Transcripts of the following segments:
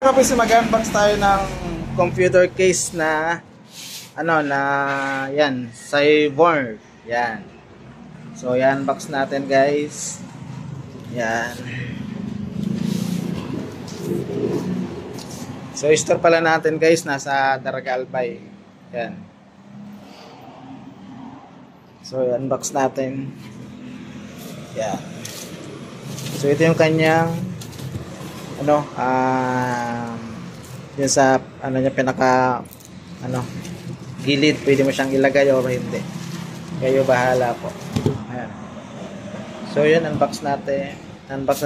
Kapag mag-unbox tayo ng computer case na yan, Cyborg. Yan. So, i-unbox natin, guys. Yan. So, store pala natin, guys, nasa Daraga Albay. Yan. So, i-unbox natin. Yan. So, ito yung kanyang yun sa niya pinaka gilid, pwede mo siyang ilagay o hindi, kayo bahala po. Ayan. So yun, unbox na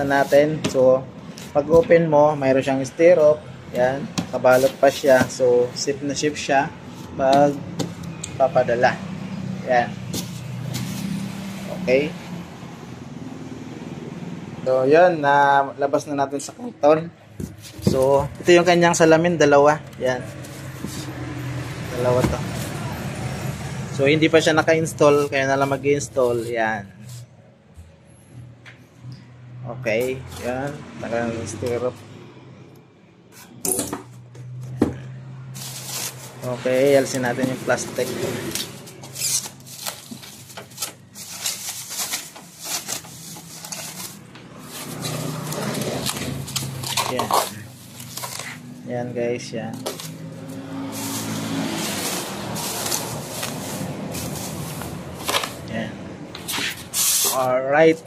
natin. So pag open mo, mayroon siyang stirrup. Yan, kabalot pa siya, so zip na zip siya pag papadala. Yan, okay. So, yun, labas na natin sa karton. So, ito yung kanyang salamin, dalawa. Yan. Dalawa to. So, hindi pa siya naka-install, kaya na lang mag-install. Yan. Okay. Yan. Naka-stirrup. Okay, alisin natin yung plastic. Yan. Yan, guys, yan. Yan. Alright.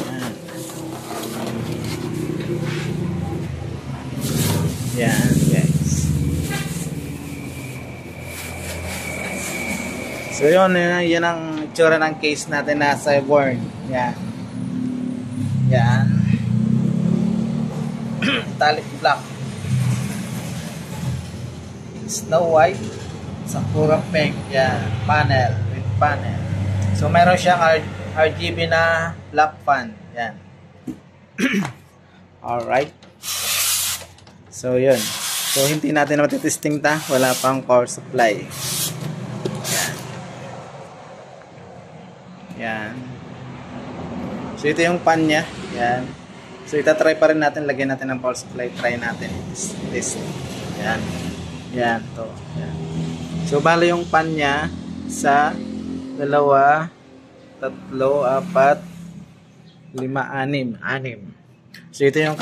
Yan. Yan, guys. So yun ang itsura ng case natin na Cyborg. Yan. Yan. Metallic black. Snow White. Sakura pink. Yan. Panel. With panel. So mayroon siyang RGB na black fan. Yan. Alright. So yun. So hindi natin matitesting ta. Wala pang power supply. Yan. So ito yung pan niya. Yan. So itatry pa rin natin, lagyan natin ng power supply, try natin this. Yan. Yan to. Yan. So bali yung pan niya sa 2, 3, 4, 5, 6. So ito yung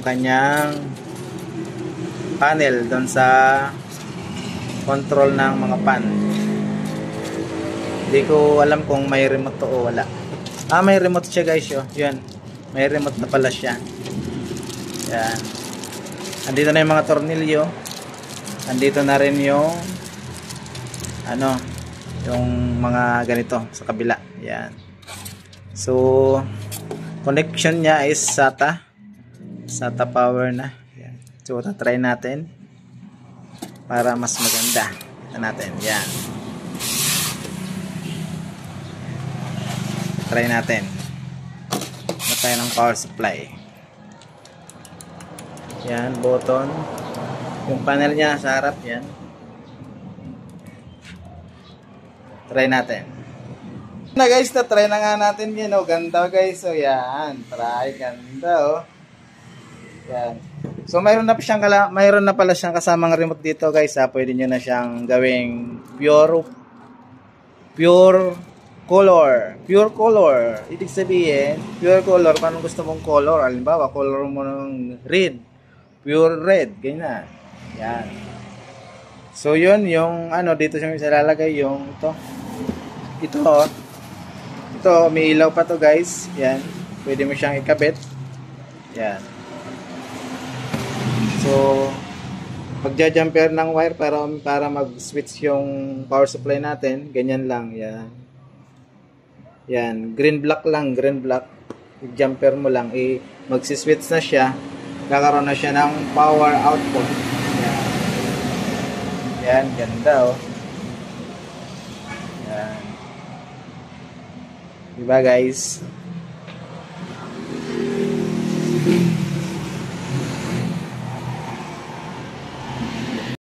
kanyang panel doon sa control ng mga pan. Hindi ko alam kung may remote to o wala. May remote siya, guys. Yun. May remote na pala siya. Yan. Andito na yung mga tornilyo. Andito na rin yung yung mga ganito sa kabila. Yan. So connection niya is SATA power na. Yan. So try natin para mas maganda. Ito natin. Yan. Try natin. Matay ng power supply. Yan, button. Yung panel niya sa harap, yan. Try natin. Na guys, na-try na nga natin yan. Oh, ganda, guys. So yan, try, ganda, oh. Yan. So mayroon na pala siyang kasamang remote dito, guys. Pwede niyo na siyang gawing pure color. Ibig sabihin, pure color, kung gusto mong color, halimbawa, color mo ng red, pure red, ganyan. Yan. So, yun, yung, dito siya ilalagay, yung, ito, may ilaw pa to, guys. Yan. Pwede mo siyang ikabit. Yan. So, pagja-jumper ng wire para mag-switch yung power supply natin, ganyan lang, yan. Yan, green black lang, jumper mo lang, magsiswitch na siya, kakaroon na siya ng power output. Yan. Yan, ganda, oh. Yan. Diba, guys?